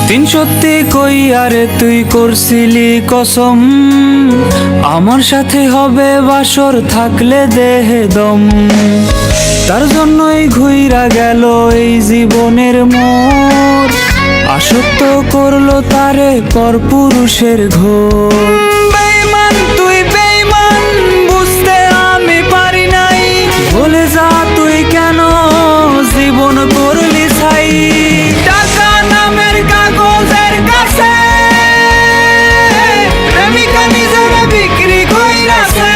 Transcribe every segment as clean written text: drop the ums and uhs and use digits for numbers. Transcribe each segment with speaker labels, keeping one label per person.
Speaker 1: তিন সত্যি কই আরে তুই করছিলি কসম, আমার সাথে হবে বাসর থাকলে দেহে দম। তার জন্যই ঘুইরা গেল এই জীবনের মোর, আসক্ত করলো তারে পরপুরুষের ঘোর। বেঈমান তুই বেঈমান, বুঝতে আমি পারি নাই, বলে যা তুই কেন জীবন করলি ছাই। টাকা নামের কাগজের কাছে প্রেমিকা নিজের বিক্রি কইরাছে।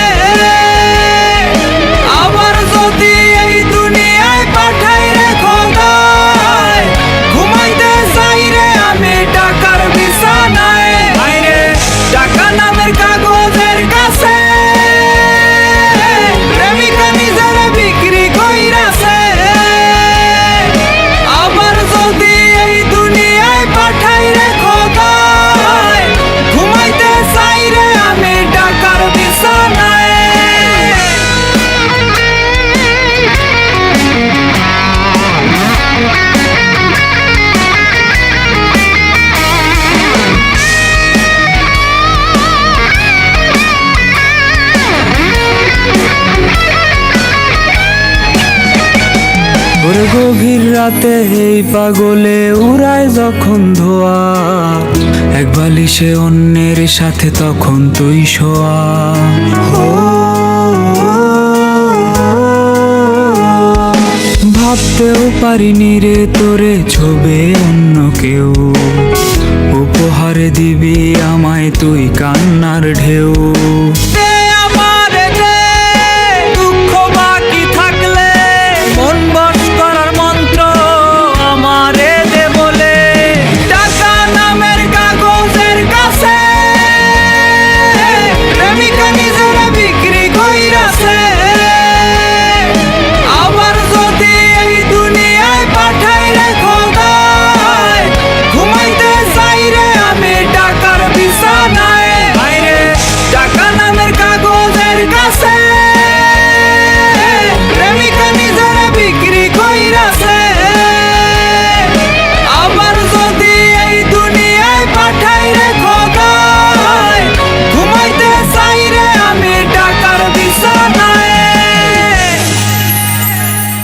Speaker 1: আবার যদি এই দুনিয়ায় পাঠাই রে খোদায়, ঘুমাইতে চাই রে আমি টাকার বিছানায়। হায়রে টাকা নামের কাগজের কাছে প্রেমিকা নিজের বিক্রি কইরাছে। আবার যদি এই দুনিয়ায় পাঠাই রে খোদায়, ঘুমাইতে চাই রে আমি টাকার বিছানায়। ওরে গভীর রাতে এই পাগলে উড়ায় যখন ধোয়া, এক বালিশে অন্যের সাথে তখন তুই শোয়া। ভাবতেও পারিনি রে তোরে ছবে অন্য কেউ, উপহার দিবি আমায় তুই কান্নার ঢেউ।